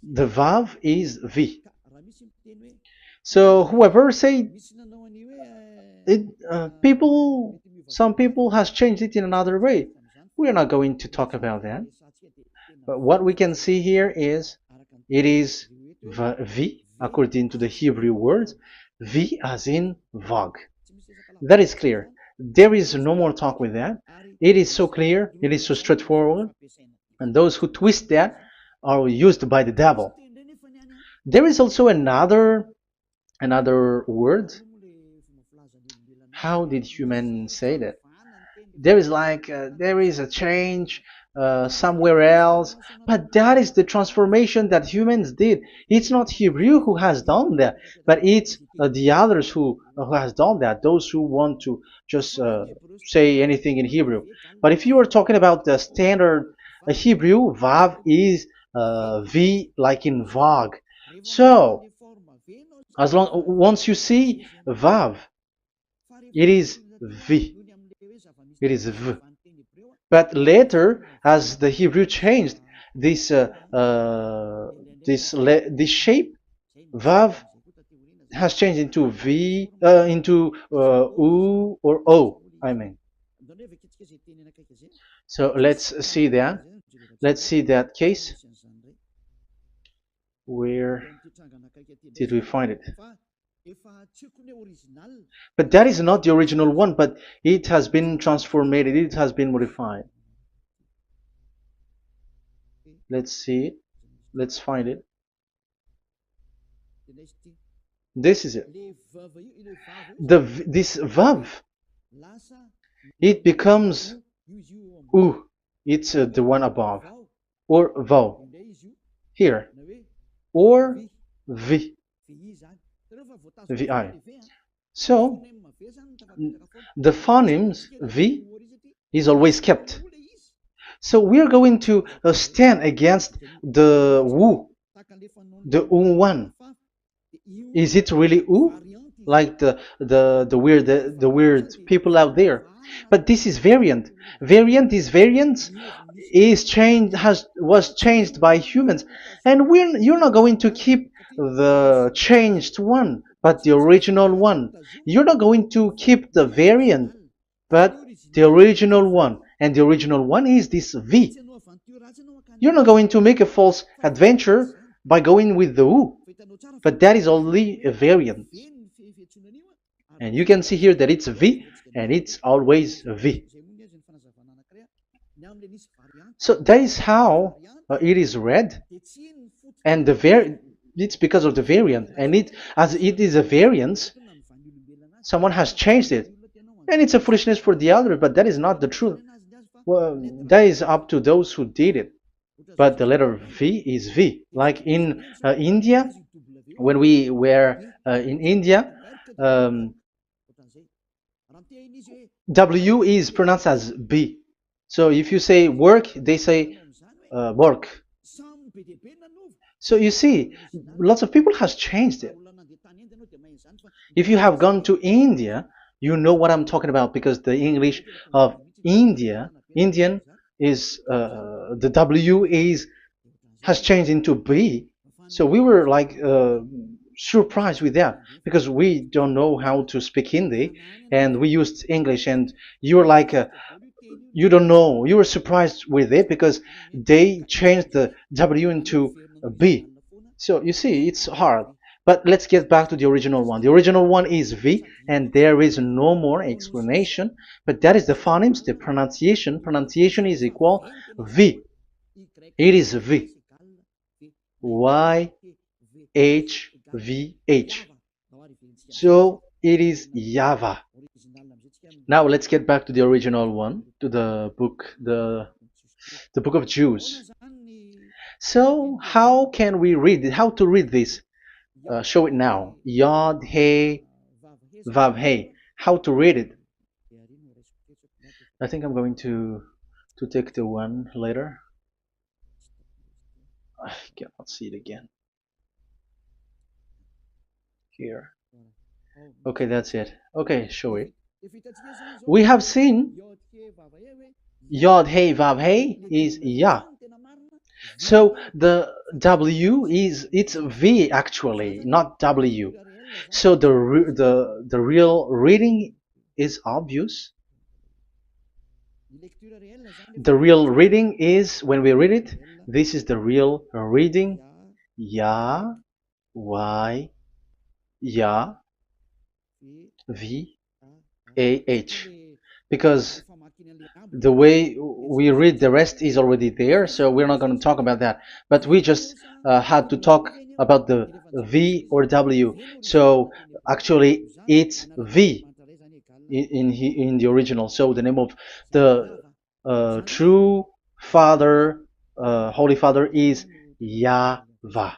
The Vav is V. So whoever say it, some people has changed it in another way. We are not going to talk about that. But what we can see here is it is V according to the Hebrew words, V as in Vag. That is clear. There is no more talk with that. It is so clear, it is so straightforward, and those who twist that are used by the devil. There is also another word. How did humans say that? There is there is a change somewhere else, but that is the transformation that humans did. It's not Hebrew who has done that, but it's the others who has done that, those who want to just say anything in Hebrew. But if you are talking about the standard Hebrew, Vav is V like in Vag. So as long once you see Vav, it is V. It is V. But later, as the Hebrew changed, this this shape, Vav, has changed into V, into U or O. I mean. So let's see that. Let's see that case. Where did we find it? But that is not the original one, but it has been transformed, it has been modified. Let's see it. Let's find it. This is it. This vav, it becomes u. It's the one above, or vau here, or v, vi. So the phonemes v is always kept. So we are going to stand against the wu, the u one. Is it really u? Like the weird people out there? But this is variant. Variance is changed, was changed by humans, and you're not going to keep the changed one, but the original one. You're not going to keep the variant, but the original one, and the original one is this V. You're not going to make a false adventure by going with the U, but that is only a variant. And you can see here that it's V, and it's always V. So that is how it is read, and it's because of the variant, and as it is a variance, someone has changed it, and it's a foolishness for the other, but that is not the truth. Well, that is up to those who did it. But the letter V is V. Like in India, when we were in India, W is pronounced as B. So if you say work, they say work. So you see, lots of people has changed it. If you have gone to India, you know what I'm talking about, because the English of Indian is the W has changed into B. So we were like surprised with that, because we don't know how to speak Hindi, and we used English, and you were like you don't know, you were surprised with it because they changed the W into a B. So you see, it's hard. But let's get back to the original one. The original one is V, and there is no more explanation. But that is the phonemes, the pronunciation. Pronunciation is equal V. It is V. Y, H, V, H. So it is YAHVAH. Now let's get back to the original one, to the book, the book of Jews. So how can we read it? How to read this? Show it now. Yod, He, Vav, He. How to read it? I think I'm going to take the one later. I cannot see it again. Here. Okay, that's it. Okay, show it. We have seen Yod, He, Vav, He is Yah. So the W is it's V actually, not W. So the real reading is obvious. The real reading is when we read it. This is the real reading. Ya, Y, Ya, V, A, H. Because the way we read the rest is already there, so we're not going to talk about that. But we just had to talk about the V or W. So actually, it's V in the original. So the name of the true Father, Holy Father, is YAHVAH.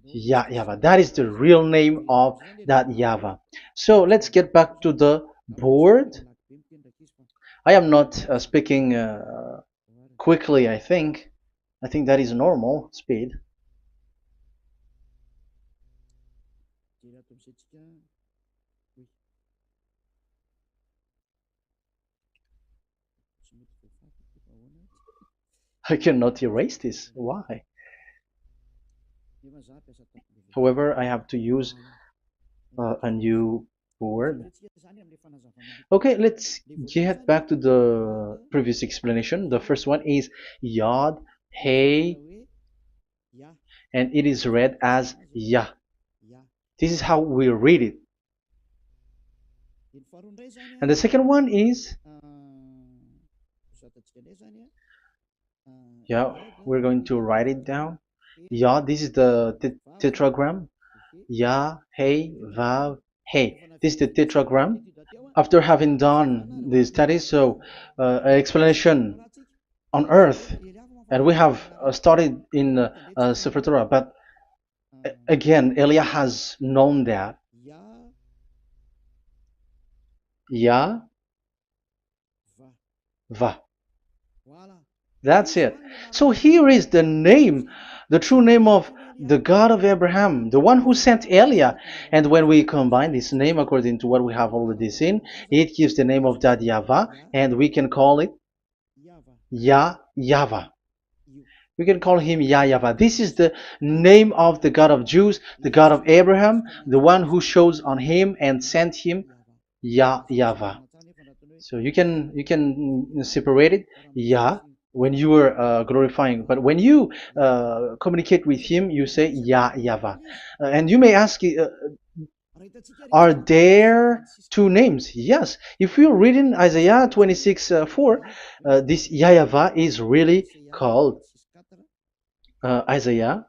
YAHVAH. That is the real name of that YAHVAH. So let's get back to the board. I am not speaking quickly, I think. I think that is normal speed. I cannot erase this. Why? However, I have to use a new board. Okay, let's get back to the previous explanation. The first one is Yod, Hey, and it is read as Yah. This is how we read it. And the second one is, yeah, we're going to write it down. Yah, this is the tetragram. Yah, Hey, Vav, Hey. This is the tetragram. After having done the studies, so an explanation on earth, and we have started in Sefer Torah, but again, Elia has known that. Yah, Va. That's it. So here is the name, the true name of the God of Abraham, the one who sent Elia. And when we combine this name according to what we have already seen, it gives the name of that YAHVAH, and we can call it YAHVAH. We can call him YAHVAH. This is the name of the God of Jews, the God of Abraham, the one who shows on him and sent him, YAHVAH. So you can separate it, Yah, when you are glorifying, but when you communicate with him, you say YAHVAH. And you may ask, are there two names? Yes. If you're reading Isaiah 26:4, this YAHVAH is really called Isaiah.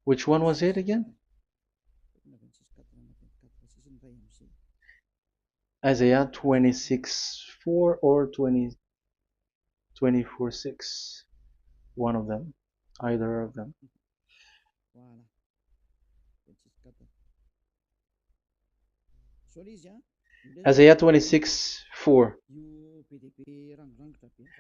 Which one was it again? Isaiah 26:4 or 24:6. One of them. Either of them. Isaiah 26:4.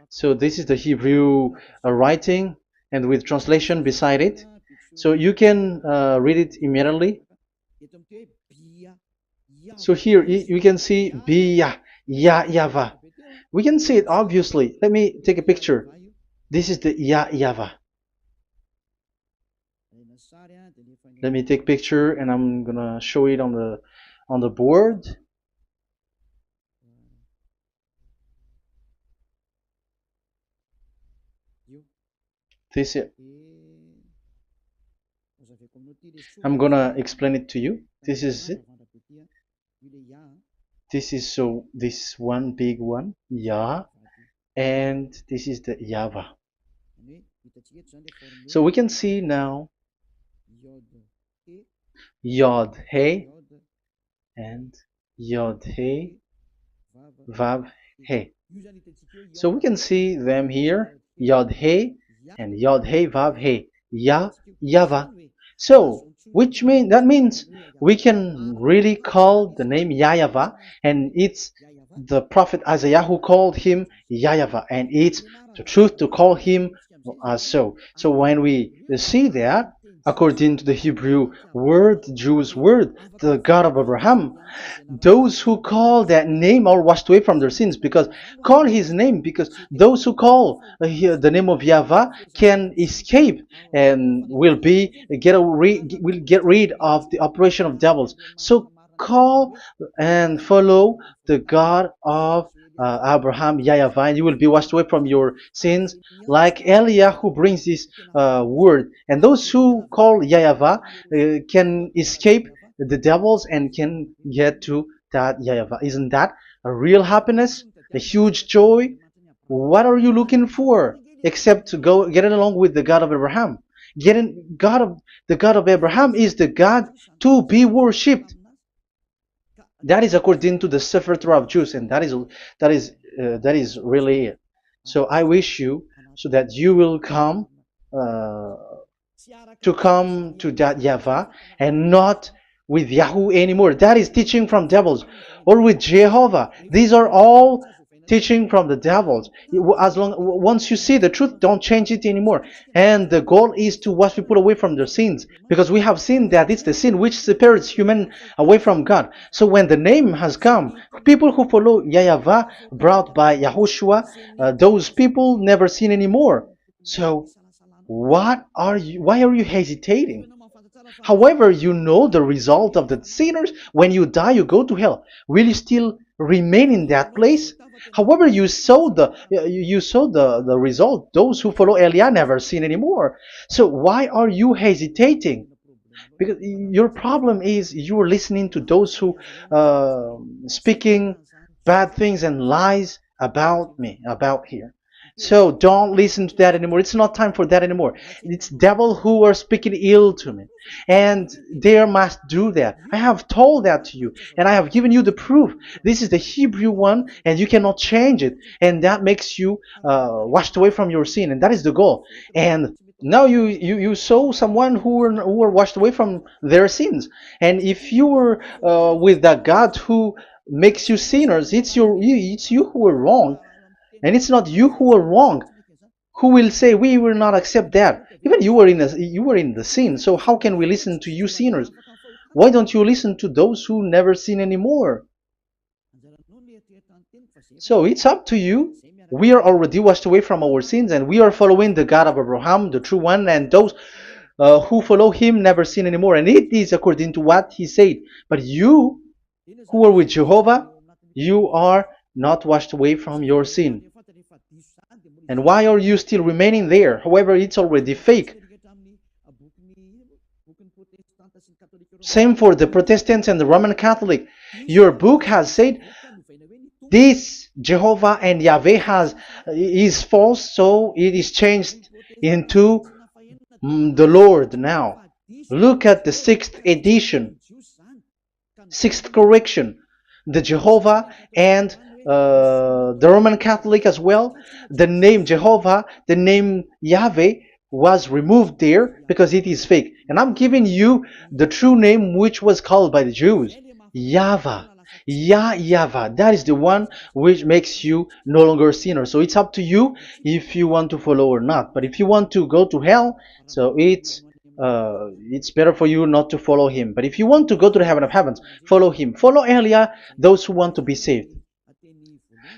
So this is the Hebrew writing, and with translation beside it. So you can read it immediately. So here you can see Biyah, YAHVAH. We can see it obviously. Let me take a picture. This is the YAHVAH. Let me take a picture, and I'm gonna show it on the board. This is. I'm gonna explain it to you. This is it. This is this one big one, Yah, and this is the YAHVAH. So we can see now Yod He and Yod He Vav He. So we can see them here, Yod He and Yod He Vav He, YAHVAH. So that means we can really call the name YAHVAH, and it's the prophet Isaiah who called him YAHVAH, and it's the truth to call him as so. So when we see that, according to the Hebrew word, the Jewish word, the God of Abraham. Those who call that name are washed away from their sins, because call his name, because those who call the name of Yahweh can escape and will get rid of the operation of devils. So call and follow the God of Abraham, Yahweh, and you will be washed away from your sins, like Eliah who brings this word. And those who call Yahweh can escape the devils and can get to that Yahweh. Isn't that a real happiness, a huge joy? What are you looking for except to go get along with the God of Abraham? The God of Abraham is the God to be worshipped. That is according to the Sefer Torah of Jews, and that is really it. So I wish you so that you will uh, come to that Yahweh and not with Yahoo anymore. That is teaching from devils, or with Jehovah. These are all teaching from the devils. Once you see the truth, don't change it anymore. And the goal is to wash people away from their sins, because we have seen that it's the sin which separates human away from God. So when the name has come, people who follow Yahweh brought by Yahushua, those people never sin anymore. So why are you hesitating? However, you know the result of the sinners. When you die, you go to hell. Will you still remain in that place? However, you saw the result. Those who follow Eliah never sin anymore. So why are you hesitating? Because your problem is you are listening to those who speaking bad things and lies about me, about here. So don't listen to that anymore. It's not time for that anymore. It's devil who are speaking ill to me, and they must do that. I have told that to you, and I have given you the proof. This is the Hebrew one, and you cannot change it, and that makes you washed away from your sin, and that is the goal. And now you saw someone who were washed away from their sins, and if you were with that God who makes you sinners, it's you who are wrong, and it's not you who are wrong. Who will say we will not accept that? Even you were in the sin, so how can we listen to you sinners? Why don't you listen to those who never sin anymore? So it's up to you. We are already washed away from our sins, and we are following the God of Abraham, the true one, and those who follow him never sin anymore. And it is according to what he said. But you who are with Jehovah, you are not washed away from your sin. And why are you still remaining there? However, it's already fake. Same for the Protestants and the Roman Catholic. Your book has said this Jehovah and Yahweh is false, so it is changed into the Lord now. Look at the sixth edition, sixth correction. The Jehovah and the Roman Catholic as well. The name Jehovah, the name Yahweh was removed there because it is fake. And I'm giving you the true name which was called by the Jews, YAHVAH. YAHVAH. That is the one which makes you no longer a sinner. So it's up to you if you want to follow or not. But if you want to go to hell, so it's better for you not to follow him. But if you want to go to the heaven of heavens, follow him. Follow Eliah, those who want to be saved.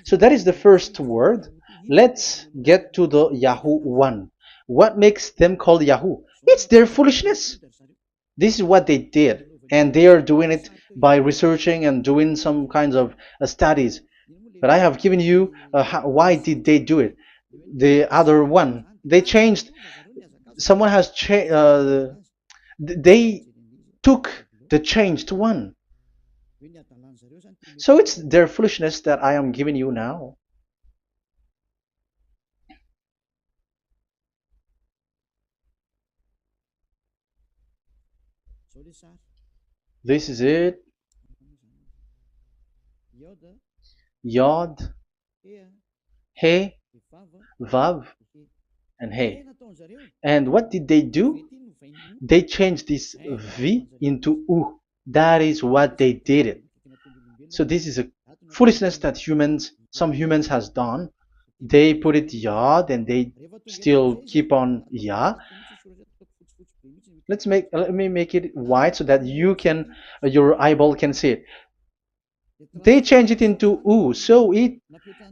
So that is the first word. Let's get to the Yahoo one. What makes them called Yahoo? It's their foolishness. This is what they did, and they are doing it by researching and doing some kinds of studies. But I have given you why did they do it. The other one, they changed. Someone has changed. They took the changed one. So it's their foolishness that I am giving you now. This is it. Yod, He, Vav, and He. And what did they do? They changed this V into U. That is what they did it. So this is a foolishness that some humans has done. They put it Yod and they still keep on Yah. Let me make it white so that you can your eyeball can see it. They changed it into U. So it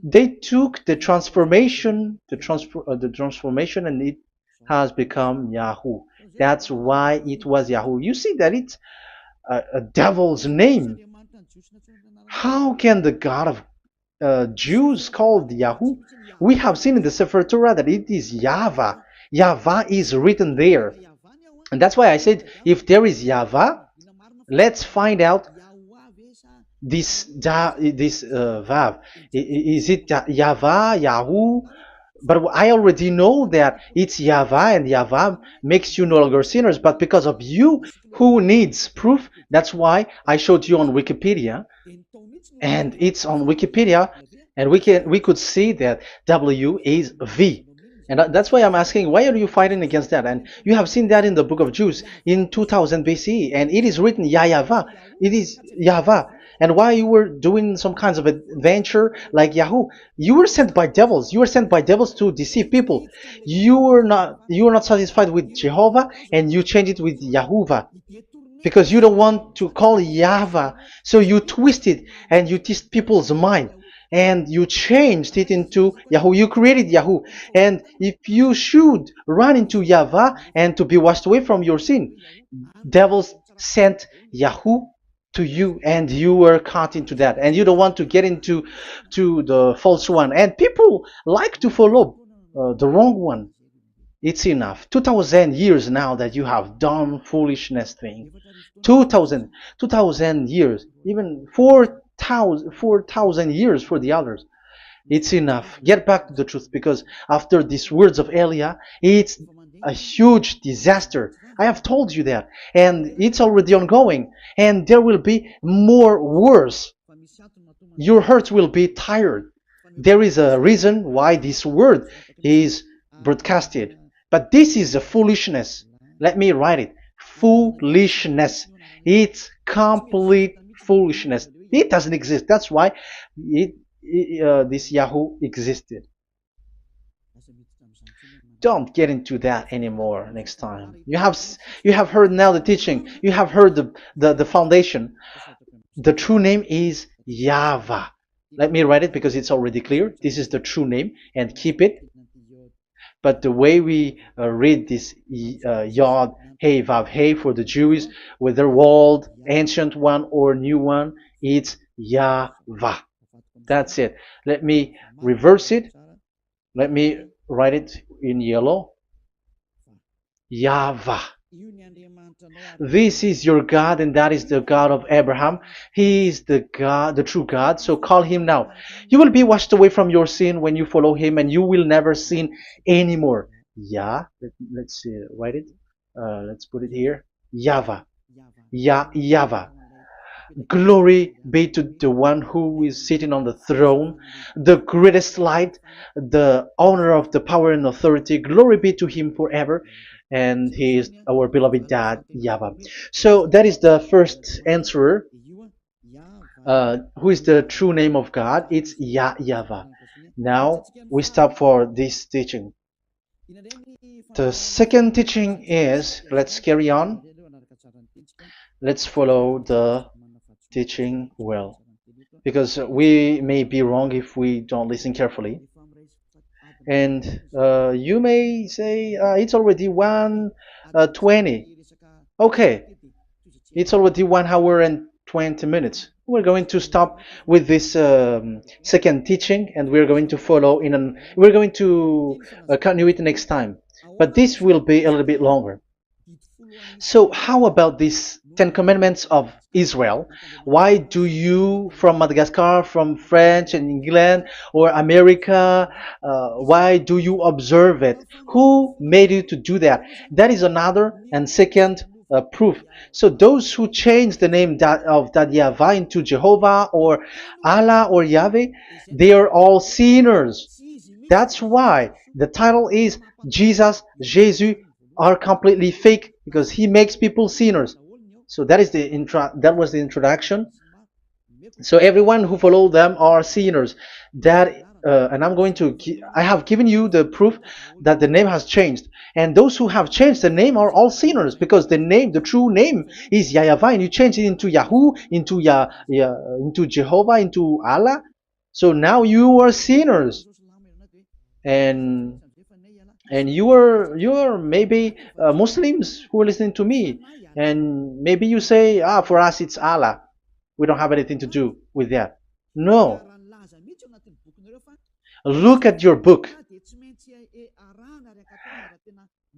they took the transformation, and it has become Yahoo. That's why it was Yahoo. You see that it's a devil's name. How can the God of Jews called Yahoo? We have seen in the Sefer Torah that it is YAHVAH. YAHVAH is written there. And that's why I said if there is YAHVAH, let's find out this Vav. Is it YAHVAH, Yahoo? But I already know that it's YAHVAH, and YAHVAH makes you no longer sinners. But because of you, who needs proof? That's why I showed you on Wikipedia, and it's on Wikipedia, and we could see that W is V. And that's why I'm asking, why are you fighting against that? And you have seen that in the book of Jude in 2000 BCE, and it is written YAHVAH. It is YAHVAH. And why you were doing some kinds of adventure like Yahoo? You were sent by devils. You were sent by devils to deceive people. You were not satisfied with Jehovah, and you changed it with Yahuwah because you don't want to call Yahvah. So you twist it and you twist people's mind, and you changed it into Yahoo. You created Yahoo. And if you should run into Yahvah and to be washed away from your sin, devils sent Yahoo to you, and you were caught into that, and you don't want to get into the false one, and people like to follow the wrong one. It's enough. 2000 years now that you have done foolishness thing. 2000 years, even 4,000 years for the others. It's enough. Get back to the truth, because after these words of Elia, it's a huge disaster. I have told you that, and it's already ongoing, and there will be more worse. Your heart will be tired. There is a reason why this word is broadcasted, but this is a foolishness. Let me write it. Foolishness. It's complete foolishness. It doesn't exist. That's why this Yahoo existed. Don't get into that anymore next time. You have heard now the teaching. You have heard the foundation. The true name is YAHVAH. Let me write it because it's already clear. This is the true name, and keep it. But the way we read this Yod, Hey, Vav, Hey for the Jews, whether old, ancient one or new one, it's YAHVAH. That's it. Let me reverse it. Let me write it in yellow. YAHVAH. This is your God, and that is the God of Abraham. He is the God, the true God. So call him now. You will be washed away from your sin when you follow him, and you will never sin anymore. Let's write it. Let's put it here. YAHVAH. YAHVAH. Glory be to the one who is sitting on the throne, the greatest light, the owner of the power and authority. Glory be to him forever. And he is our beloved dad, YAHVAH. So that is the first answer. Who is the true name of God? It's YAHVAH. Now we stop for this teaching. The second teaching is, let's carry on. Let's follow the teaching well, because we may be wrong if we don't listen carefully. And you may say it's already 1:20. Okay, it's already 1 hour and 20 minutes. We're going to stop with this second teaching, and we're going to follow we're going to continue it next time, but this will be a little bit longer. So how about these 10 commandments of Israel? Why do you from Madagascar, from France and England or America, why do you observe it? Who made you to do that? That is another and second proof. So those who change the name of Yahavah into Jehovah or Allah or Yahweh, they are all sinners. That's why the title is Jesus are completely fake, because he makes people sinners. So that was the introduction. So everyone who follow them are sinners. That and I'm going to I have given you the proof that the name has changed, and those who have changed the name are all sinners, because the true name is YAHVAH, and you change it into Yahoo, into into Jehovah, into Allah. So now you are sinners, and you are maybe Muslims who are listening to me, and maybe you say, for us it's Allah. We don't have anything to do with that. No, look at your book.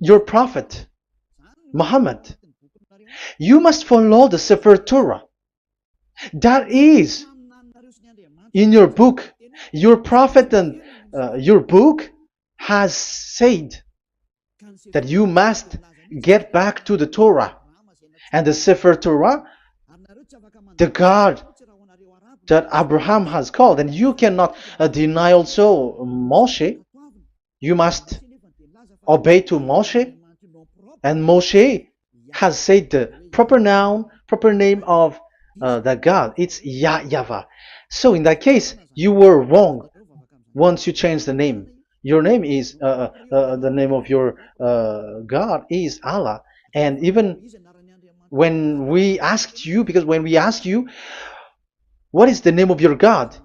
Your prophet Muhammad. You must follow the Sefer Torah. That is in your book. Your prophet and your book has said that you must get back to the Torah. And the Sefer Torah, the God that Abraham has called. And you cannot deny also Moshe. You must obey to Moshe. And Moshe has said the proper noun, proper name of the God. It's YAHVAH. So in that case, you were wrong once you change the name. Your name is, the name of your God is Allah. And even when we asked you, because when we asked you, what is the name of your God?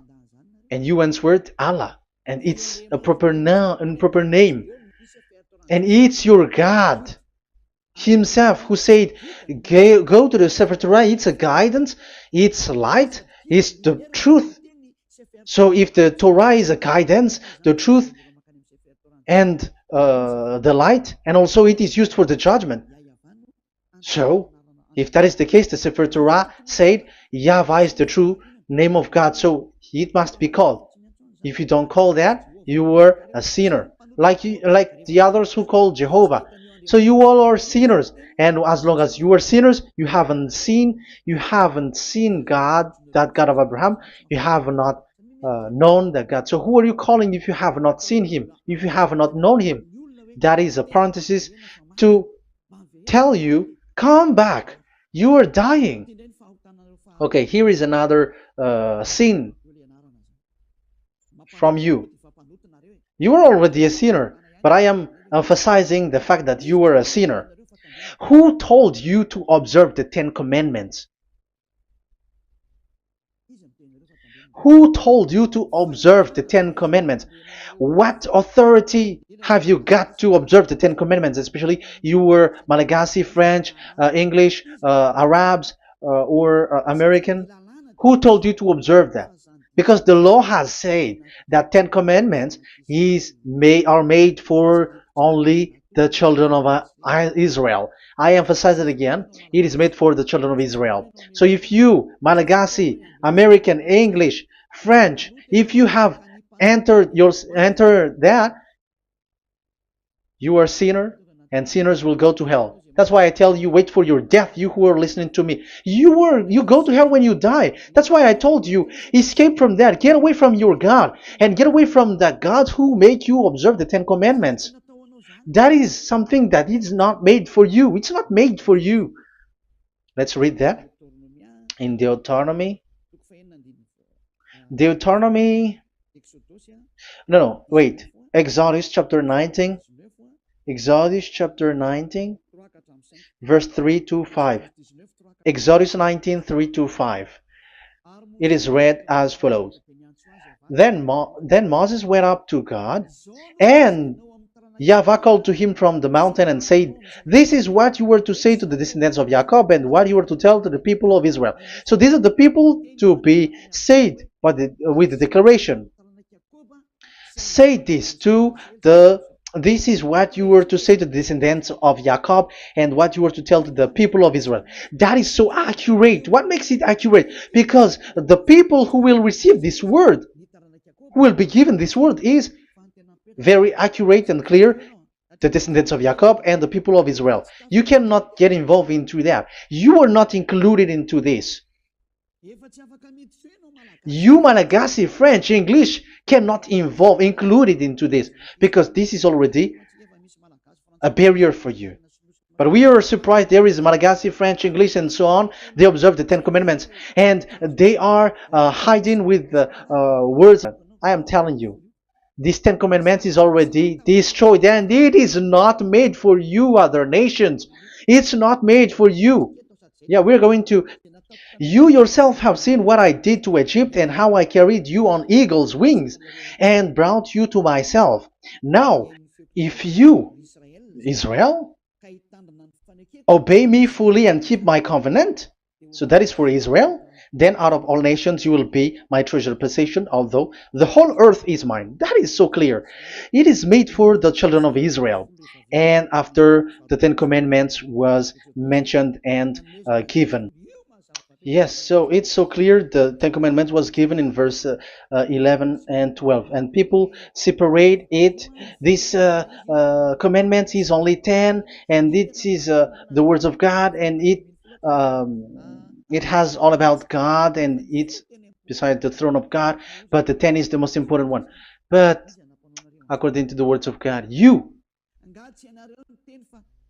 And you answered Allah. And it's a proper noun and proper name. And it's your God Himself who said, go to the Sefer Torah. It's a guidance, it's light, it's the truth. So if the Torah is a guidance, the truth, and the light, and also it is used for the judgment. So if that is the case, the Sefer Torah said YAHVAH is the true name of God, so it must be called. If you don't call that, you were a sinner, like the others who call Jehovah. So you all are sinners, and as long as you are sinners, you haven't seen God, that God of Abraham. You have not known that God. So who are you calling if you have not seen Him? If you have not known Him? That is a parenthesis to tell you, come back. You are dying. Okay, here is another sin from you. You are already a sinner, but I am emphasizing the fact that you were a sinner. Who told you to observe the 10 Commandments? Who told you to observe the 10 Commandments? What authority have you got to observe the 10 Commandments? Especially you were Malagasy, French, English, Arabs, or American. Who told you to observe that? Because the law has said that 10 Commandments are made for only the children of Israel. I emphasize it again. It is made for the children of Israel. So if you, Malagasy, American, English, French, if you have entered that, you are a sinner, and sinners will go to hell. That's why I tell you, wait for your death, you who are listening to me. You go to hell when you die. That's why I told you, escape from that. Get away from your God, and get away from that God who made you observe the 10 Commandments. That is something that is not made for you. It's not made for you. Let's read that in Deuteronomy. No, wait. Exodus chapter 19. Exodus chapter 19, verse 3 to 5. Exodus 19, 3 to 5. It is read as follows. Then Moses went up to God, and YAHVAH called to him from the mountain and said, this is what you were to say to the descendants of Jacob, and what you were to tell to the people of Israel. So these are the people to be saved with the declaration. Say this this is what you were to say to the descendants of Jacob, and what you were to tell to the people of Israel. That is so accurate. What makes it accurate? Because the people who will receive this word, who will be given this word, is very accurate and clear. The descendants of Jacob and the people of Israel. You cannot get involved into that. You are not included into this. You, Malagasy, French, English, cannot included into this, because this is already a barrier for you. But we are surprised there is Malagasy, French, English, and so on. They observe the 10 Commandments, and they are hiding with the words. I am telling you, These Ten Commandments is already destroyed, and it is not made for you, other nations. It's not made for you. Yeah, we're going to. You yourself have seen what I did to Egypt and how I carried you on eagle's wings and brought you to myself. Now, if you, Israel, obey me fully and keep my covenant, so that is for Israel, then out of all nations you will be my treasured possession, although the whole earth is mine. That is so clear. It is made for the children of Israel. And after the Ten Commandments was mentioned and given. Yes, so it's so clear. The Ten Commandments was given in verse 11 and 12, and people separate it. This commandment is only 10, and it is the words of God, and it has all about God, and it's beside the throne of God. But the 10 is the most important one. But according to the words of God, you,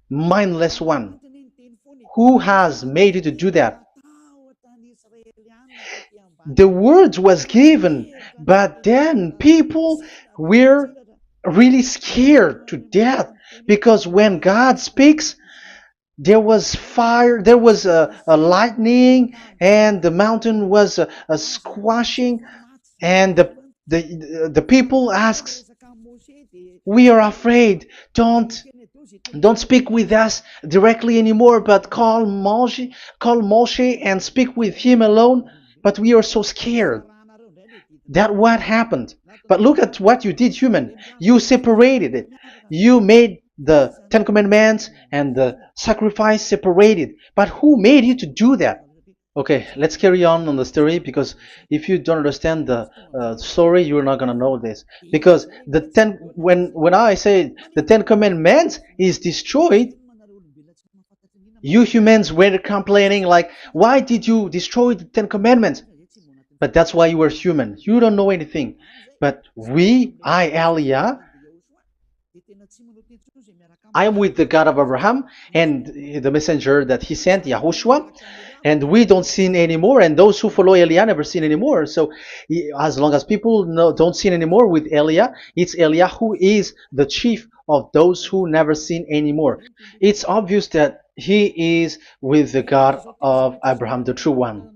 mindless one, who has made you to do that? The words was given, but then people were really scared to death because when God speaks, there was fire, there was a lightning, and the mountain was a squashing, and the people asks, "We are afraid. Don't speak with us directly anymore, but call Moshe and speak with him alone." But we are so scared. That what happened. But look at what you did, human. You separated it. You made the Ten Commandments and the sacrifice separated. But who made you to do that? Okay, let's carry on the story because if you don't understand the story, you're not gonna know this. Because when I say the Ten Commandments is destroyed, you humans were complaining like, why did you destroy the Ten Commandments? But that's why you were human. You don't know anything. But Elia, I am with the God of Abraham and the messenger that he sent, YAHOSHUAH, and we don't sin anymore, and those who follow Elia never sin anymore. So as long as people don't sin anymore with Elia, it's Elia who is the chief of those who never sin anymore. It's obvious that he is with the God of Abraham, the true one.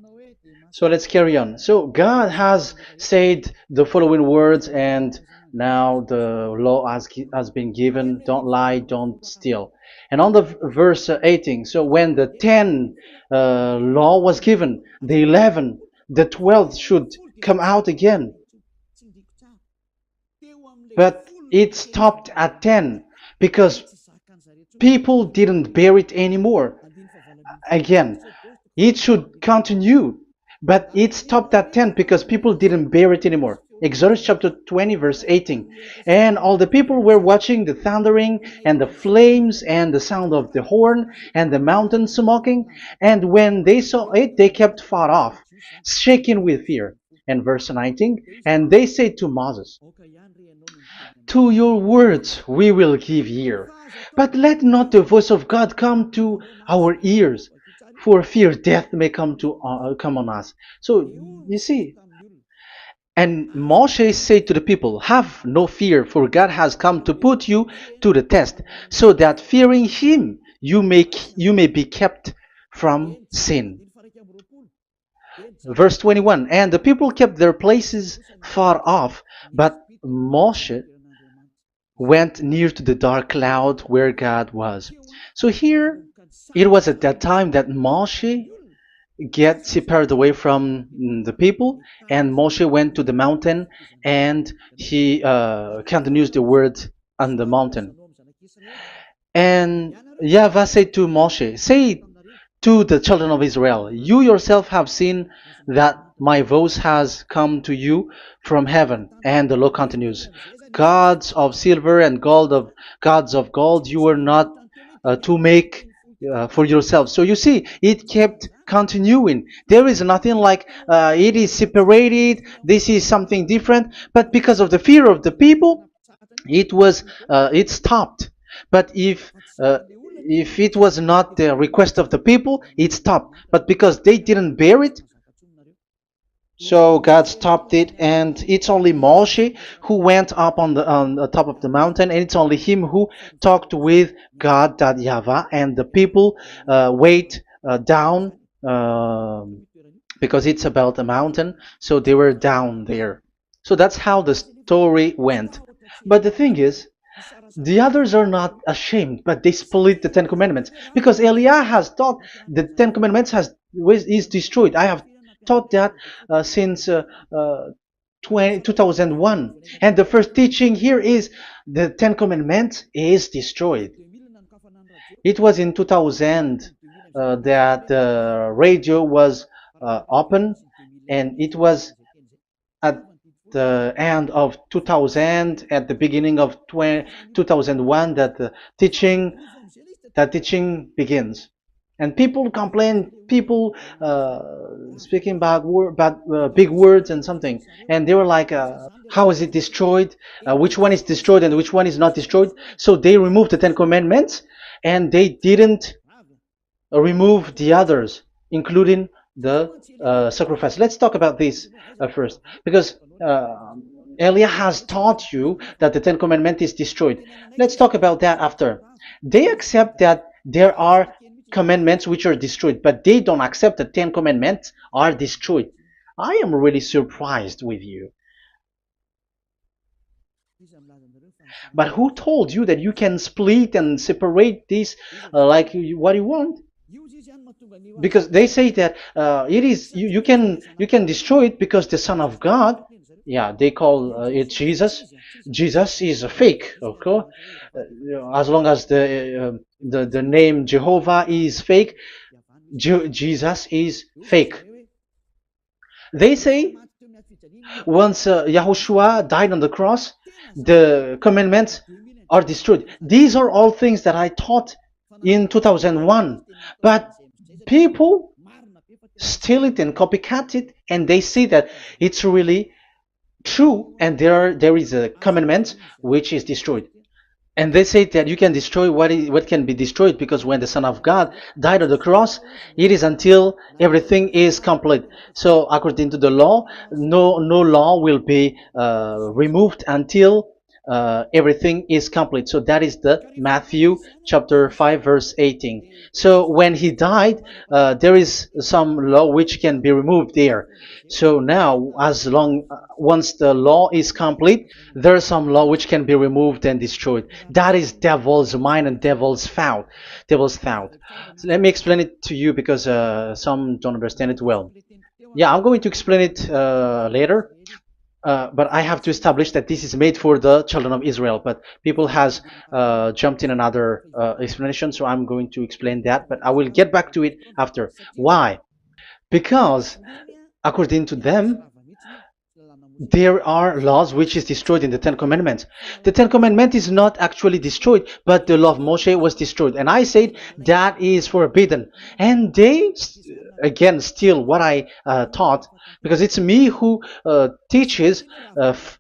So let's carry on. So God has said the following words, and now the law has been given. Don't lie, don't steal. And on the verse 18, so when the 10 law was given, the 11, the 12th should come out again. But it stopped at 10 because people didn't bear it anymore. Again, it should continue. But it stopped at 10 because people didn't bear it anymore. Exodus chapter 20 verse 18. And all the people were watching the thundering and the flames and the sound of the horn and the mountain smoking. And when they saw it, they kept far off, shaking with fear. And verse 19. And they said to Moses, "To your words we will give ear, but let not the voice of God come to our ears, for fear death may come on us." So you see, and Moshe said to the people, "Have no fear, for God has come to put you to the test, so that fearing Him you may be kept from sin." Verse 21. And the people kept their places far off, but Moshe went near to the dark cloud where God was. So here, it was at that time that Moshe get separated away from the people, and Moshe went to the mountain and he continues the word on the mountain. And YAHVAH said to Moshe, "Say to the children of Israel, you yourself have seen that my voice has come to you from heaven." And the law continues, "Gods of silver and gods of gold you were not to make for yourself." So you see, it kept continuing. There is nothing like it is separated, this is something different, but because of the fear of the people, it stopped. But if it was not the request of the people, it stopped. But because they didn't bear it, So God stopped it, and it's only Moshe who went up on the top of the mountain, and it's only him who talked with God, that Yahweh, and the people wait down, because it's about a mountain, so they were down there. So that's how the story went. But the thing is, the others are not ashamed, but they split the Ten Commandments, because Eliah has taught the Ten Commandments is destroyed. I have taught that since 2001, and the first teaching here is the Ten Commandments is destroyed. It was in 2000 that the radio was open, and it was at the end of 2000, at the beginning of 2001, that the teaching begins. And people complain, people speaking big words and something, and they were like, how is it destroyed, which one is destroyed and which one is not destroyed. So they removed the Ten Commandments, and they didn't remove the others, including the sacrifice. Let's talk about this first, because Elia has taught you that the Ten Commandment is destroyed. Let's talk about that after. They accept that there are commandments which are destroyed, but they don't accept the Ten Commandments are destroyed. I am really surprised with you. But who told you that you can split and separate this what you want? Because they say that it is you can destroy it because the Son of God, yeah, they call it Jesus. Jesus is a fake, okay? As long as the name Jehovah is fake, Jesus is fake. They say once Yahushua died on the cross, the commandments are destroyed. These are all things that I taught in 2001, but people steal it and copycat it, and they see that it's really true, and there is a commandment which is destroyed. And they say that you can destroy what can be destroyed, because when the Son of God died on the cross, it is until everything is complete. So according to the law, no law will be removed until everything is complete. So that is the Matthew chapter 5 verse 18. So when he died, there is some law which can be removed there. So now, once the law is complete, there is some law which can be removed and destroyed. That is devil's mind and devil's thought. Devil's thought. So let me explain it to you, because some don't understand it well. Yeah, I'm going to explain it later. But I have to establish that this is made for the children of Israel. But people has jumped in another explanation, so I'm going to explain that. But I will get back to it after. Why? Because according to them, there are laws which is destroyed in the Ten Commandments. The Ten Commandment is not actually destroyed, but the law of Moshe was destroyed. And I said that is forbidden. And they, again, steal what I taught, because it's me who teaches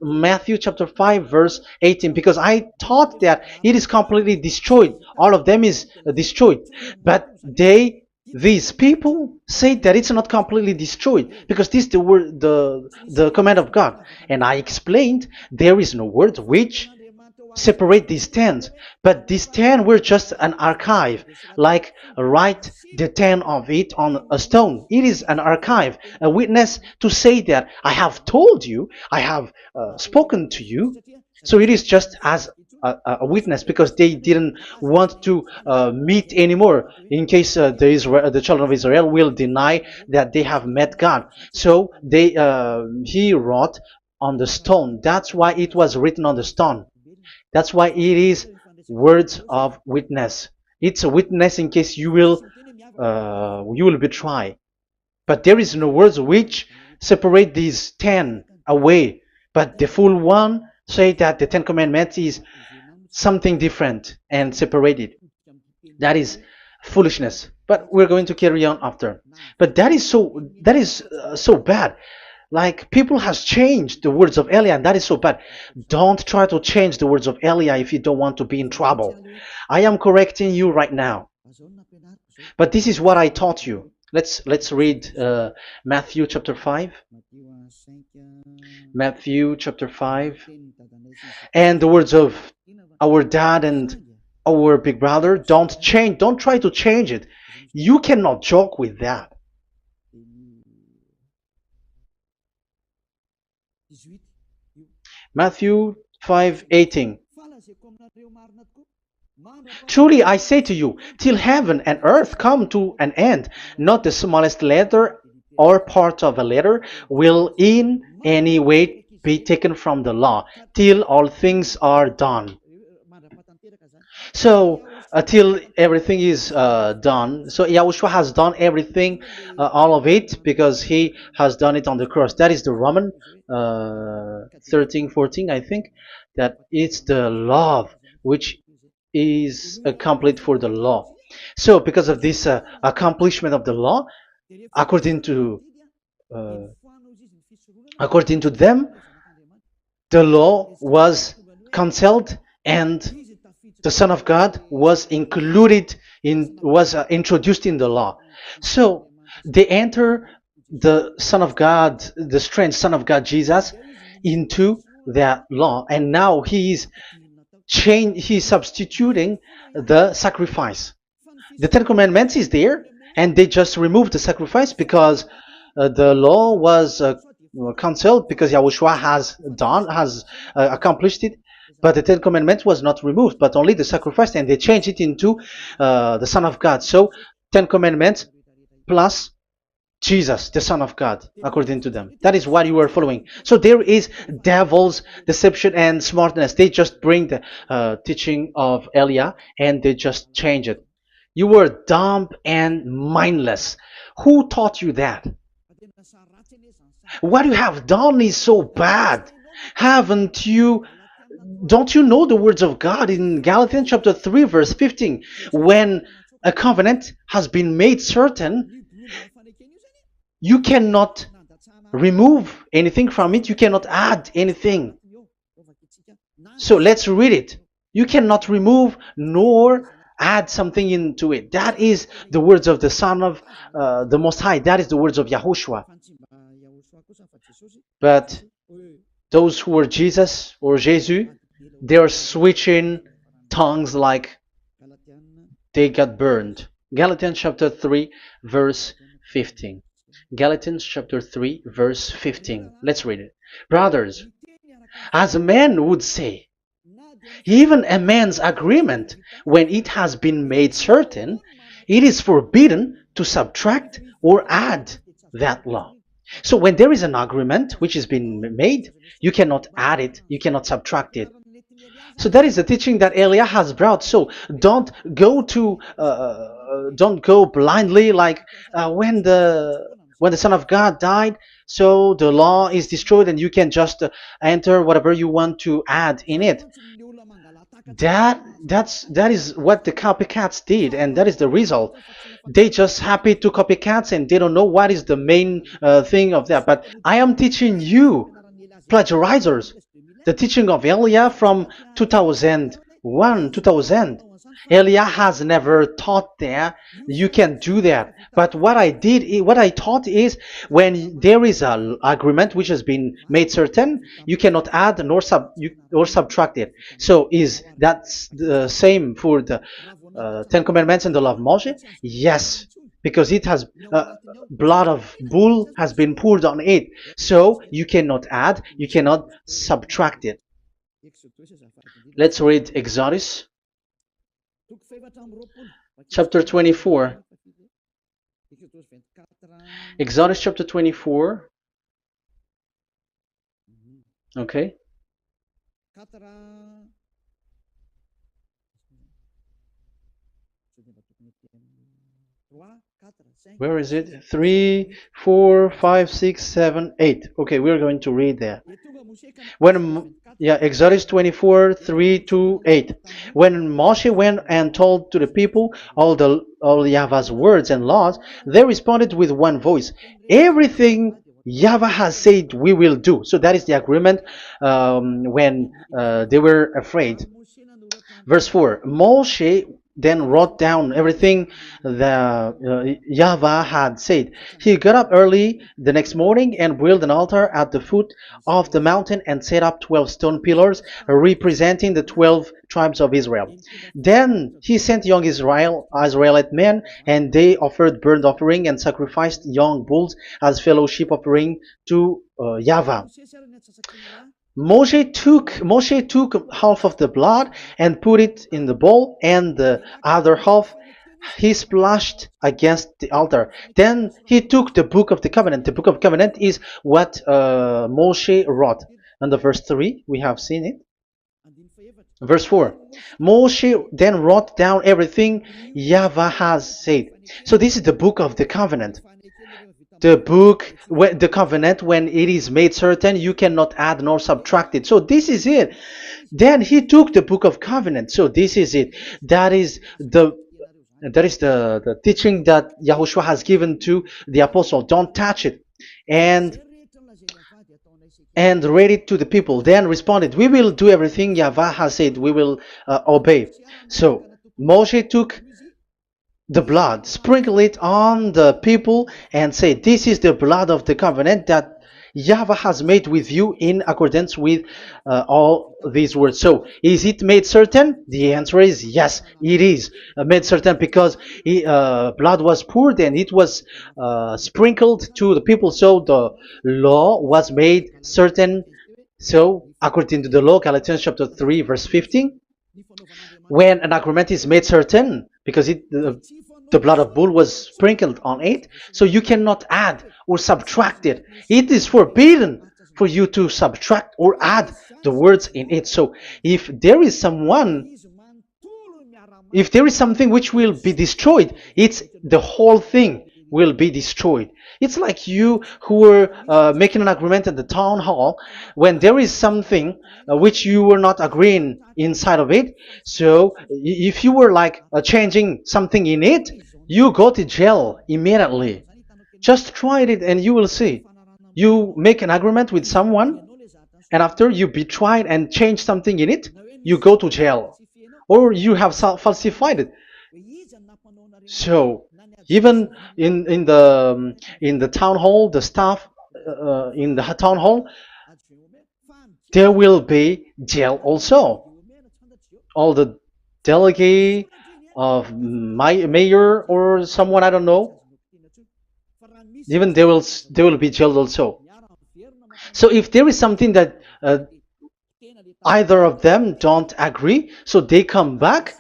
Matthew chapter 5 verse 18, because I taught that it is completely destroyed. All of them is destroyed. But these people say that it's not completely destroyed, because this is the word, the command of God. And I explained there is no word which separate these 10, but these 10 were just an archive, like write the 10 of it on a stone. It is an archive, a witness to say that I have told you, I have spoken to you. So it is just as a witness, because they didn't want to meet anymore, in case the children of Israel will deny that they have met God. So he wrote on the stone. That's why it was written on the stone. That's why it is words of witness. It's a witness in case you will betray. But there is no words which separate these 10 away. But the full one say that the 10 Commandments is something different and separated. That is foolishness. But we're going to carry on after. But that is so bad. Like, people has changed the words of Elia, and that is so bad. Don't try to change the words of Elia if you don't want to be in trouble. I am correcting you right now. But this is what I taught you. Let's read Matthew chapter 5. Matthew chapter 5. And the words of our dad and our big brother, don't change, don't try to change it. You cannot joke with that. Matthew 5:18. Truly I say to you, till heaven and earth come to an end, not the smallest letter or part of a letter will in any way be taken from the law, till all things are done. So, till everything is done, so Yahushua has done everything, all of it, because he has done it on the cross. That is the Roman 13, 14, I think, that it's the love which is complete for the law. So, because of this accomplishment of the law, according to uh, according to them, the law was cancelled and the Son of God was included in, was introduced in the law. So they enter the Son of God, the strange Son of God Jesus, into that law, and now he is he's substituting the sacrifice. The Ten Commandments is there, and they just removed the sacrifice because the law was cancelled, because Yahushua has accomplished it. But the Ten Commandments was not removed, but only the sacrifice, and they changed it into the Son of God. So Ten Commandments plus Jesus, the Son of God, according to them. That is what you are following. So there is devil's deception and smartness. They just bring the teaching of Elia and they just change it. You were dumb and mindless. Who taught you that? What you have done is so bad. Haven't you? Don't you know the words of God in Galatians chapter 3 verse 15? When a covenant has been made certain, you cannot remove anything from it. You cannot add anything. So let's read it. You cannot remove nor add something into it. That is the words of the Son of the Most High. That is the words of Yahushua. But those who were Jesus or Jesus, they are switching tongues like they got burned. Galatians chapter 3 verse 15. Galatians chapter 3 verse 15. Let's read it. Brothers, as a man would say, even a man's agreement, when it has been made certain, it is forbidden to subtract or add that law. So when there is an agreement which has been made, you cannot add it, you cannot subtract it. So that is the teaching that Elia has brought. So don't go blindly like when the Son of God died, so the law is destroyed and you can just enter whatever you want to add in it. That is what the copycats did, and that is the result. They just happy to copycats and they don't know what is the main thing of that. But I am teaching you, plagiarizers, the teaching of Elia from 2001, 2000. Elia has never taught that you can do that. But what I taught is, when there is an agreement which has been made certain, you cannot add nor subtract it. So is that the same for the Ten Commandments and the law of Moshe? Yes, because it has blood of bull has been poured on it. So you cannot add, you cannot subtract it. Let's read Exodus chapter 24. Exodus chapter 24. Okay. Where is it? 3, 4, 5, 6, 7, 8. Okay, we're going to read there. Exodus 24, 3 to 8. When Moshe went and told to the people all Yahvah's words and laws, they responded with one voice, everything Yahvah has said we will do. So that is the agreement when they were afraid. Verse 4, Moshe then wrote down everything the Yahweh had said. He got up early the next morning and built an altar at the foot of the mountain and set up 12 stone pillars representing the 12 tribes of Israel. Then he sent young Israelite men, and they offered burnt offering and sacrificed young bulls as fellowship offering to Yahweh. Moshe took half of the blood and put it in the bowl, and the other half he splashed against the altar. Then he took the book of the covenant. The book of covenant is what Moshe wrote. And the verse 3, we have seen it. Verse 4, Moshe then wrote down everything Yahweh has said. So this is the book of the covenant. The covenant, when it is made certain, you cannot add nor subtract it. So this is it. Then he took the book of covenant. So this is it. That is the teaching that Yahushua has given to the apostle. Don't touch it. And read it to the people. Then responded, we will do everything Yahweh has said. We will obey. So Moshe took the blood, sprinkle it on the people, and say, this is the blood of the covenant that Yahweh has made with you in accordance with all these words. So, is it made certain? The answer is yes, it is made certain, because blood was poured and it was sprinkled to the people. So the law was made certain. So, according to the law, Galatians chapter 3, verse 15, when an agreement is made certain, because the blood of bull was sprinkled on it, so you cannot add or subtract it. It is forbidden for you to subtract or add the words in it. So if there is something which will be destroyed, it's the whole thing will be destroyed. It's like you who were making an agreement at the town hall, when there is something which you were not agreeing inside of it. So if you were like changing something in it, you go to jail immediately. Just try it and you will see. You make an agreement with someone, and after you betray and change something in it, you go to jail, or you have falsified it. So even in the town hall, the staff in the town hall, there will be jail also. All the delegate of mayor or someone, I don't know, even they will be jailed also. So if there is something that either of them don't agree, so they come back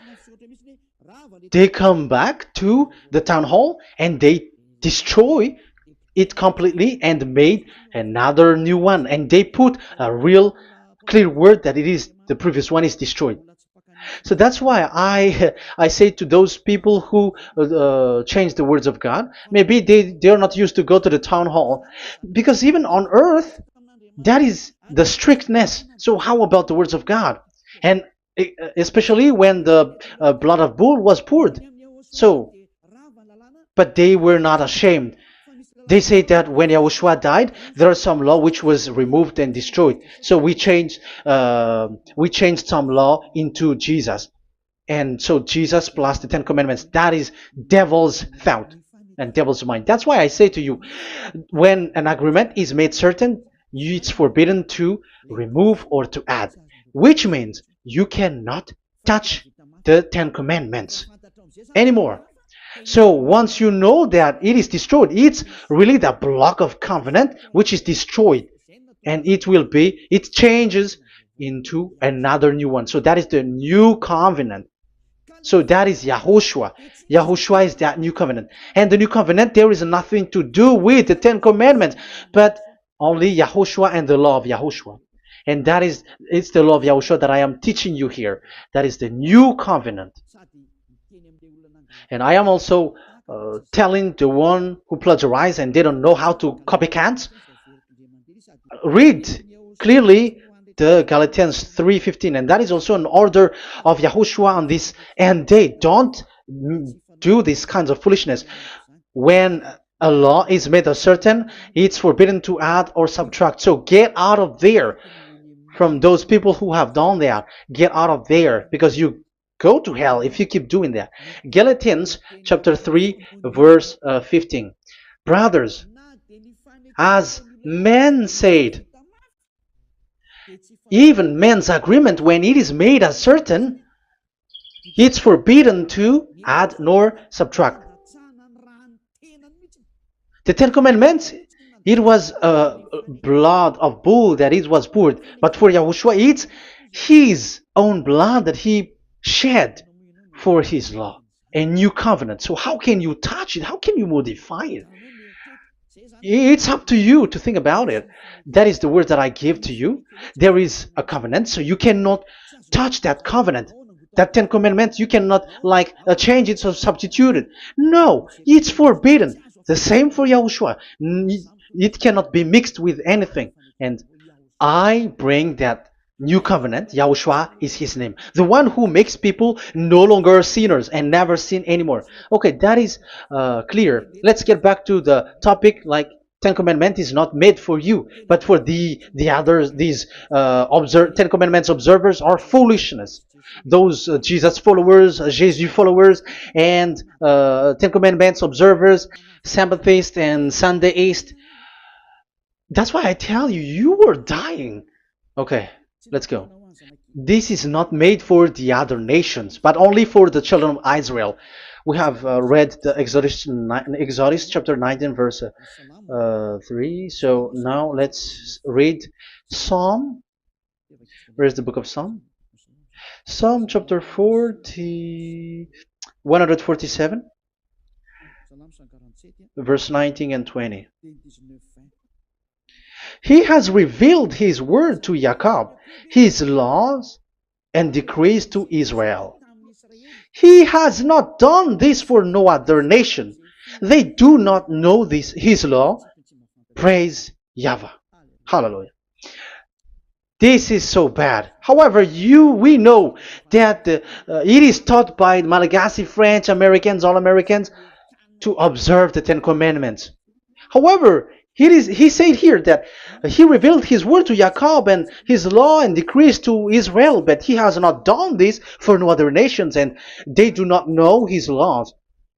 to the town hall and they destroy it completely and made another new one, and they put a real clear word that it is the previous one is destroyed. So that's why I say to those people who change the words of God, maybe they are not used to go to the town hall, because even on earth that is the strictness. So how about the words of God? And especially when the blood of bull was poured. So, but they were not ashamed. They say that when Yahushua died, there are some law which was removed and destroyed. So we changed some law into Jesus, and so Jesus plus the Ten Commandments. That is devil's thought and devil's mind. That's why I say to you, when an agreement is made certain, it's forbidden to remove or to add, which means you cannot touch the Ten Commandments anymore. So once you know that it is destroyed, it's really the block of covenant which is destroyed, and it changes into another new one. So that is the new covenant. So that is Yahushua. Yahushua is that new covenant. And the new covenant, there is nothing to do with the Ten Commandments, but only Yahushua and the law of Yahushua. And it's the law of Yahushua that I am teaching you here. That is the new covenant. And I am also telling the one who plagiarize and they don't know how to copycat, read clearly the Galatians 3:15, and that is also an order of Yahushua on this end day. Don't do these kinds of foolishness. When a law is made a certain, it's forbidden to add or subtract. So get out of there from those people who have done that. Get out of there, because you go to hell if you keep doing that. Galatians chapter 3 verse 15. Brothers, as men said, even men's agreement when it is made as certain, it's forbidden to add nor subtract. The Ten Commandments, it was blood of bull that it was poured, but for Yahushua, it's his own blood that he shed for his law, a new covenant. So how can you touch it? How can you modify it? It's up to you to think about it. That is the word that I give to you. There is a covenant, so you cannot touch that covenant. That Ten Commandments, you cannot like change it or substitute it. No, it's forbidden. The same for Yahushua. It cannot be mixed with anything. And I bring that new covenant. Yahushua is his name. The one who makes people no longer sinners and never sin anymore. Okay, that is clear. Let's get back to the topic. Like Ten Commandments is not made for you, but for the others. These Ten Commandments observers are foolishness. Those Jesus followers, Jesus followers, and Ten Commandments observers, Sabbathists and Sundayist. That's why I tell you, you were dying. Okay, let's go. This is not made for the other nations, but only for the children of Israel. We have read the Exodus chapter 19, verse 3. So now let's read Psalm. Where's the book of Psalm? Psalm chapter 147, verse 19 and 20. He has revealed his word to Jacob, his laws and decrees to Israel. He has not done this for no other nation. They do not know this his law. Praise YAHVAH. Hallelujah. This is so bad. However, we know that it is taught by Malagasy, French, Americans, all Americans to observe the Ten Commandments. However, he said here that he revealed his word to Jacob and his law and decrees to Israel, but he has not done this for no other nations, and they do not know his laws.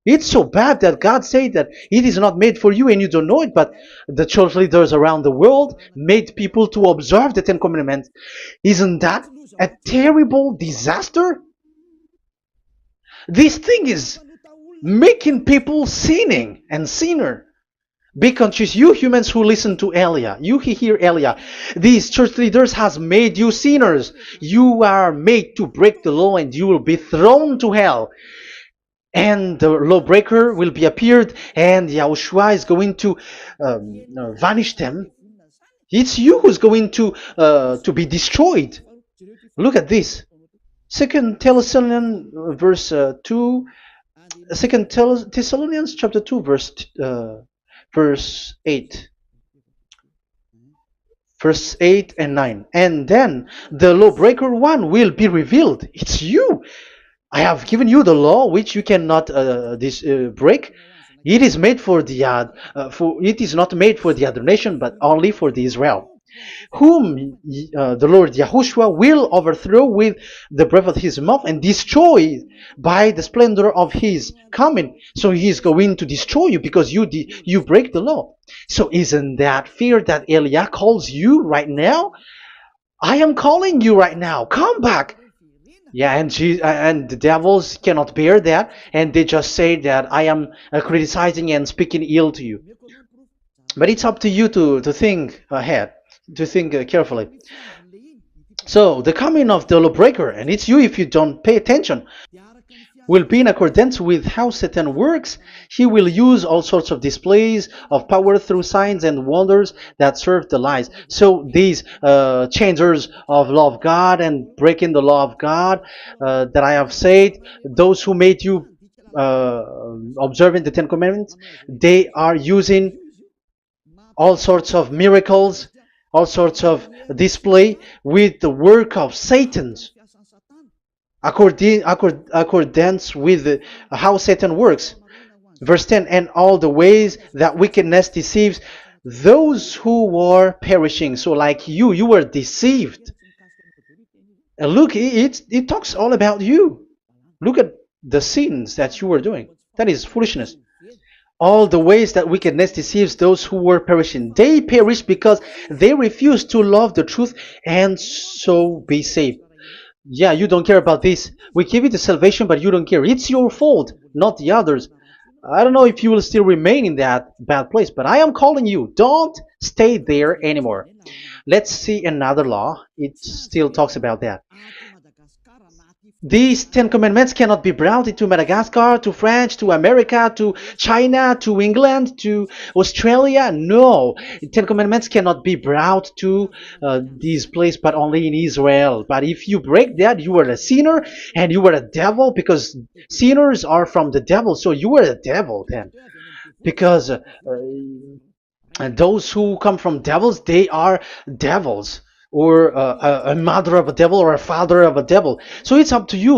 It's so bad that God said that it is not made for you and you don't know it, but the church leaders around the world made people to observe the Ten Commandments. Isn't that a terrible disaster? This thing is making people sinning and sinner. Be conscious, you humans who listen to Elia, you hear Elia. These church leaders has made you sinners. You are made to break the law and you will be thrown to hell. And the lawbreaker will be appeared, and Yahushua is going to vanish them. It's you who's going to be destroyed. Look at this. Second Thessalonians verse 2. Second Thessalonians chapter 2 verse 8. Verse 8 and 9. And then the lawbreaker one will be revealed. It's you. I have given you the law which you cannot break. It is made for the it is not made for the other nation, but only for the Israel, whom the Lord Yahushua will overthrow with the breath of his mouth and destroy by the splendor of his coming. So he is going to destroy you because you break the law. So isn't that fear that Elia calls you right now? I am calling you right now. Come back. Yeah, and the devils cannot bear that, and they just say that I am criticizing and speaking ill to you. But it's up to you to think ahead, to think carefully. So the coming of the lawbreaker, and it's you if you don't pay attention, will be in accordance with how Satan works. He will use all sorts of displays of power through signs and wonders that serve the lies. So these changers of law of God and breaking the law of God that I have said, those who made you observing the Ten Commandments, they are using all sorts of miracles, all sorts of display with the work of Satan's. Accordance with how Satan works. Verse 10, and all the ways that wickedness deceives those who were perishing. So like you were deceived. And look, it talks all about you. Look at the sins that you were doing. That is foolishness. All the ways that wickedness deceives those who were perishing. They perish because they refuse to love the truth and so be saved. Yeah, you don't care about this. We give you the salvation, but you don't care. It's your fault, not the others. I don't know if you will still remain in that bad place, but I am calling you. Don't stay there anymore. Let's see another law. It still talks about that. These Ten Commandments cannot be brought into Madagascar, to France, to America, to China, to England, to Australia. No, Ten Commandments cannot be brought to this place, but only in Israel. But if you break that, you are a sinner and you are a devil, because sinners are from the devil. So you are a devil then, because and those who come from devils, they are devils, or a mother of a devil, or a father of a devil. So it's up to you.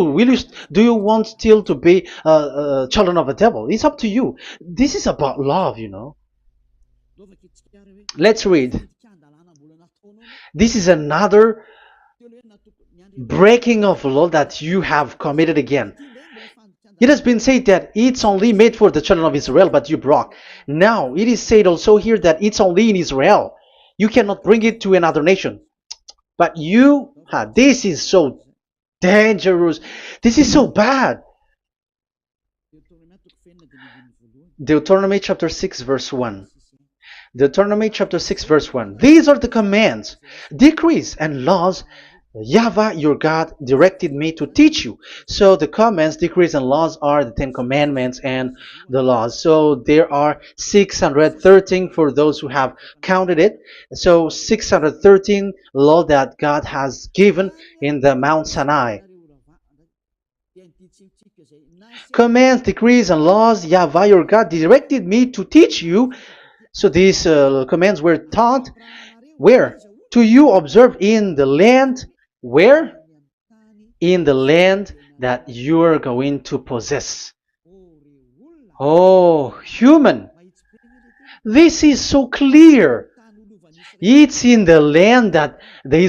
Do you want still to be children of a devil? It's up to you. This is about love, you know. Let's read. This is another breaking of law that you have committed again. It has been said that it's only made for the children of Israel, but you broke. Now, it is said also here that it's only in Israel. You cannot bring it to another nation. But this is so dangerous. This is so bad. Deuteronomy chapter 6 verse 1. Deuteronomy chapter 6 verse 1. These are the commands, decrees, and laws YAHVAH your God directed me to teach you. So the commands, decrees, and laws are the Ten Commandments and the laws. So there are 613 for those who have counted it. So 613 law that God has given in the Mount Sinai. Commands, decrees, and laws YAHVAH your God directed me to teach you. So these commands were taught where? To you observe in the land. Where? In the land that you are going to possess. Oh, human. This is so clear. It's in the land that the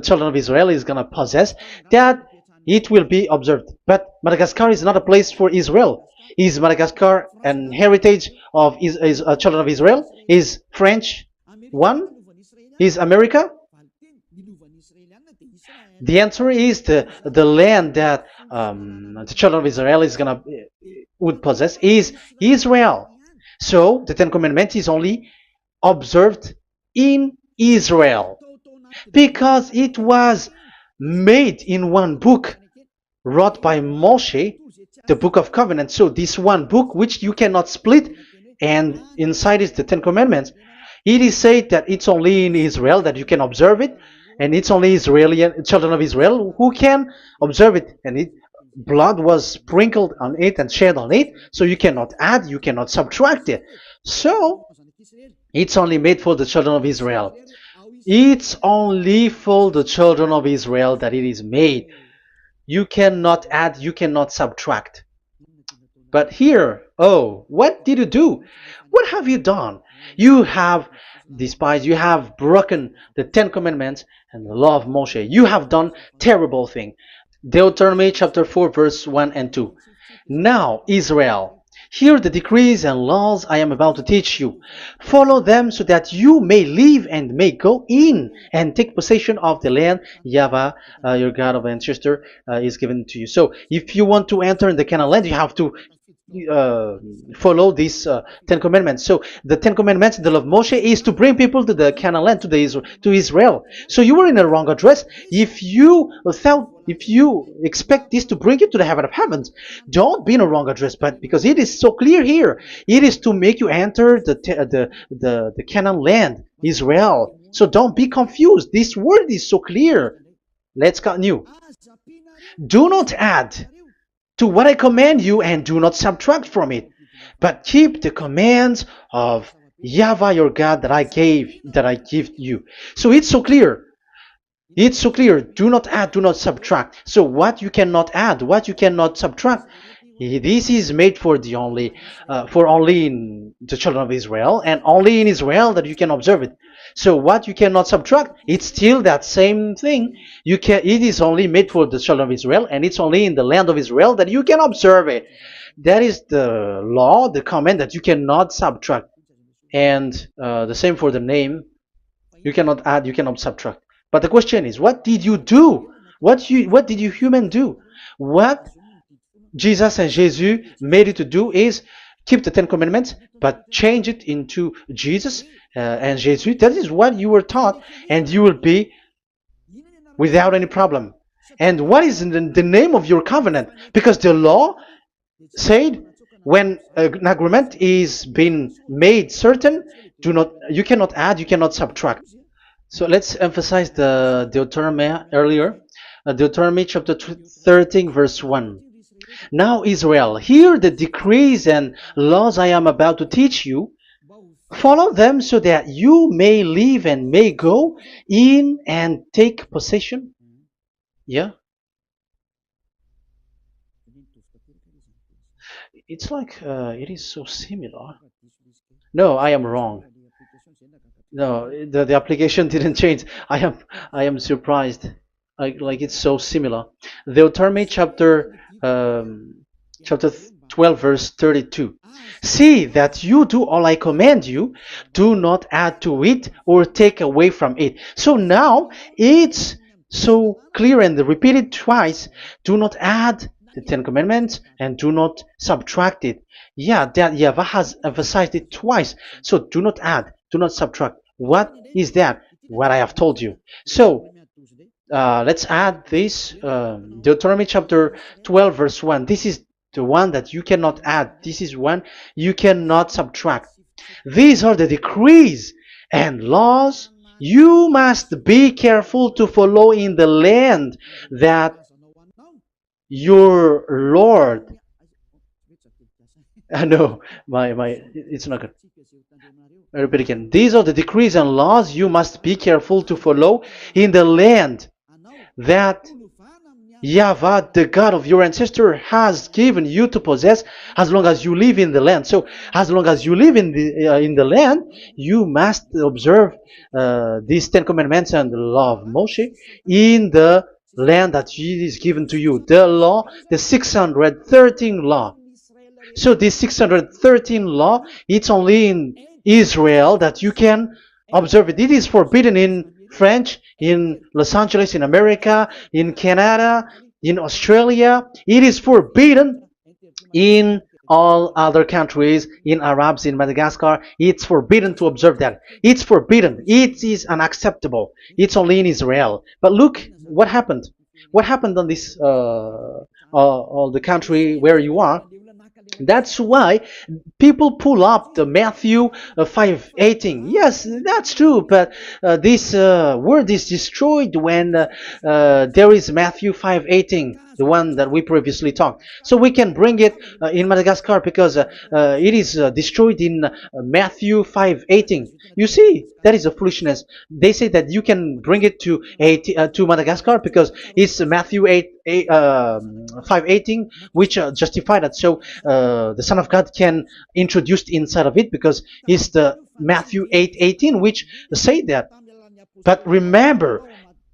children of Israel is going to possess, that it will be observed. But Madagascar is not a place for Israel. Is Madagascar an heritage of children of Israel? Is French one? Is America? The answer is the land that the children of Israel would possess is Israel. So the Ten Commandments is only observed in Israel, because it was made in one book wrote by Moshe, the Book of Covenant. So this one book, which you cannot split, and inside is the Ten Commandments. It is said that it's only in Israel that you can observe it, and it's only children of Israel who can observe it. And blood was sprinkled on it and shed on it, so you cannot add, you cannot subtract it. So it's only made for the children of Israel. It's only for the children of Israel that it is made. You cannot add, you cannot subtract. But here, what did you do? What have you done? You have despised, you have broken the Ten Commandments and the law of Moshe. You have done terrible thing. Deuteronomy chapter 4 verse 1 and 2. Now, Israel, hear the decrees and laws I am about to teach you. Follow them so that you may live and may go in and take possession of the land YAHVAH, your God of ancestor, is given to you. So if you want to enter in the Canaan land, you have to follow these Ten Commandments. So the Ten Commandments, the law of Moshe, is to bring people to the Canaan land, to Israel. So you were in a wrong address. If you expect this to bring you to the heaven of heavens, don't be in a wrong address. But because it is so clear here, it is to make you enter the Canaan land, Israel. So don't be confused. This word is so clear. Let's continue. Do not add to what I command you, and do not subtract from it, but keep the commands of YAHVAH your God that I give you. So it's so clear. It's so clear. Do not add, do not subtract. So what you cannot add, what you cannot subtract, This is made for only in the children of Israel, and only in Israel that you can observe it. So what you cannot subtract, it's still that same thing. It is only made for the children of Israel, and it's only in the land of Israel that you can observe it. That is the law, the command that you cannot subtract. And the same for the name. You cannot add, you cannot subtract. But the question is, what did you do? What did you human do? What Jesus and Jesus made you to do is keep the Ten Commandments, but change it into Jesus and Jesus. That is what you were taught, and you will be without any problem. And what is the name of your covenant? Because the law said when an agreement is being made certain, you cannot add, you cannot subtract. So let's emphasize the Deuteronomy earlier. Deuteronomy chapter 13 verse 1. Now Israel, hear the decrees and laws I am about to teach you. Follow them so that you may live and may go in and take possession. Yeah? It's like it is so similar. No, I am wrong. No, the application didn't change. I am surprised. Like it's so similar. Deuteronomy chapter 12 verse 32. See that you do all I command you. Do not add to it or take away from it. So now it's so clear and repeated twice. Do not add the Ten Commandments and do not subtract it. Yeah, that YAHVAH has emphasized it twice. So do not add, do not subtract. What is that? What I have told you. So let's add this Deuteronomy chapter 12 verse 1. This is the one that you cannot add. This is one you cannot subtract. These are the decrees and laws you must be careful to follow in the land that your Lord. No, it's not good. I repeat again. These are the decrees and laws you must be careful to follow in the land that YAHVAH, the God of your ancestor, has given you to possess as long as you live in the land. So, as long as you live in the land, you must observe these Ten Commandments and the law of Moshe in the land that is given to you. The law, the 613 law. So this 613 law, it's only in Israel that you can observe it. It is forbidden in French, in Los Angeles, in America, in Canada, in Australia. It is forbidden in all other countries, in Arabs, in Madagascar. It's forbidden to observe that. It's forbidden. It is unacceptable. It's only in Israel. But look what happened. What happened on this the country where you are? That's why people pull up the Matthew 5:18. Yes, that's true, but this word is destroyed when there is Matthew 5:18, the one that we previously talked. So we can bring it in Madagascar because it is destroyed in Matthew 5:18. You see, that is a foolishness. They say that you can bring it to Madagascar because it's Matthew 5:18, which justify that. So the Son of God can introduce inside of it because it's the Matthew 8:18 which say that. But remember,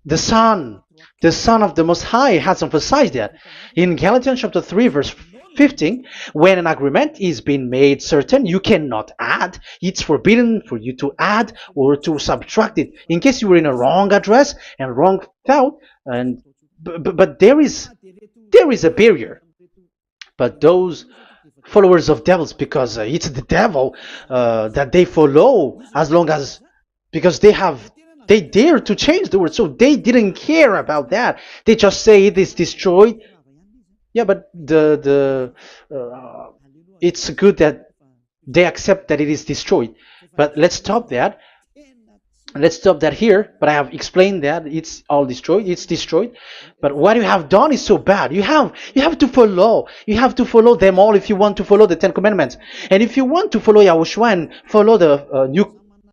the Son of the Most High has emphasized that in Galatians chapter 3 verse 15, when an agreement is being made certain, you cannot add. It's forbidden for you to add or to subtract it. In case you were in a wrong address and wrong thought, but there is a barrier. But those followers of devils, because it's the devil that they follow, as long as because they dare to change the word, so they didn't care about that. They just say it is destroyed. Yeah, but it's good that they accept that it is destroyed. But let's stop that. Let's stop that here. But I have explained that it's all destroyed. It's destroyed. But what you have done is so bad. You have to follow. You have to follow them all if you want to follow the Ten Commandments. And if you want to follow YAHOSHUAH and follow the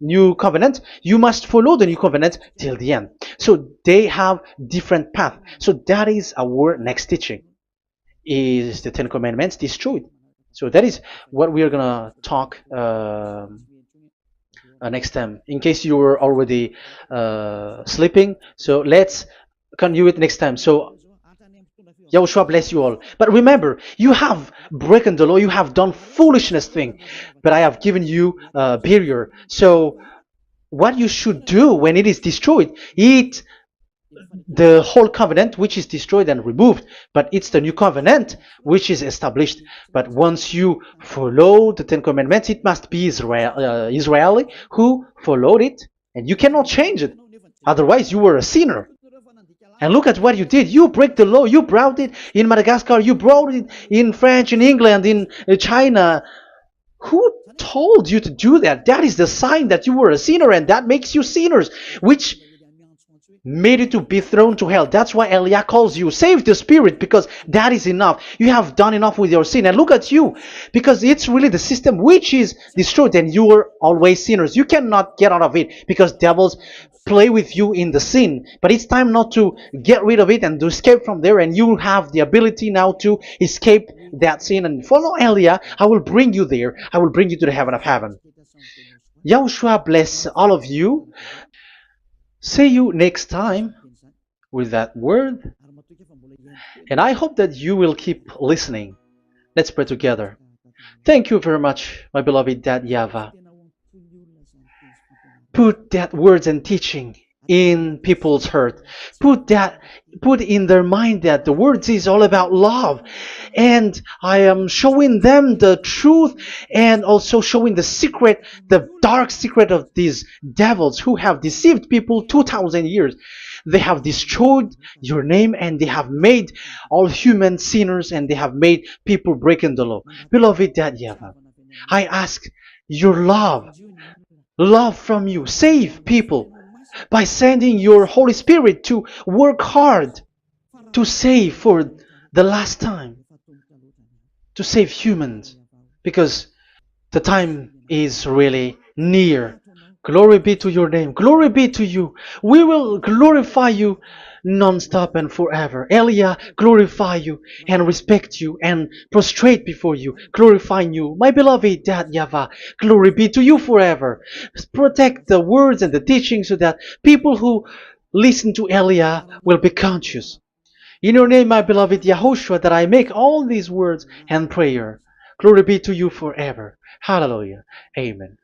new covenant, you must follow the new covenant till the end. So they have different path. So that is our next teaching. is the Ten Commandments destroyed. So that is what we are gonna talk next time. In case you were already sleeping, so let's continue it next time. So Yahushua bless you all. But remember, you have broken the law, you have done foolishness thing, but I have given you a barrier. So what you should do when it is destroyed, it the whole covenant which is destroyed and removed, but it's the new covenant which is established. But once you follow the Ten Commandments, it must be Israeli who followed it, and you cannot change it. Otherwise, you were a sinner. And look at what you did. You break the law. You brought it in Madagascar. You brought it in France, in England, in China. Who told you to do that? That is the sign that you were a sinner, and that makes you sinners, which made you to be thrown to hell. That's why Elia calls you, save the spirit, because that is enough. You have done enough with your sin. And look at you, because it's really the system which is destroyed, and you were always sinners. You cannot get out of it because devils play with you in the sin. But it's time not to get rid of it and to escape from there, and you have the ability now to escape that sin and follow Elia. I will bring you there. I will bring you to the heaven of heaven. Yahushua bless all of you. See you next time with that word. And I hope that you will keep listening. Let's pray together. Thank you very much, my beloved Dad YAHVAH. Put that words and teaching in people's heart. Put in their mind that the words is all about love. And I am showing them the truth and also showing the secret, the dark secret of these devils who have deceived people 2,000 years. They have destroyed your name, and they have made all human sinners, and they have made people breaking the law. Beloved Dad YAHVAH, I ask your love from you. Save people by sending your Holy Spirit to work hard to save for the last time, to save humans, because the time is really near. Glory be to your name. Glory be to you. We will glorify you non-stop and forever. Elia, glorify you and respect you and prostrate before you, glorifying you. My beloved Dad YAHVAH, glory be to you forever. Protect the words and the teaching so that people who listen to Elia will be conscious. In your name, my beloved YAHOSHUAH, that I make all these words and prayer. Glory be to you forever. Hallelujah. Amen.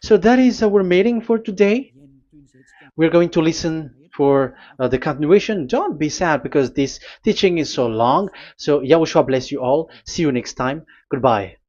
So that is our meeting for today. We're going to listen for the continuation. Don't be sad because this teaching is so long. So Yahushua bless you all. See you next time. Goodbye.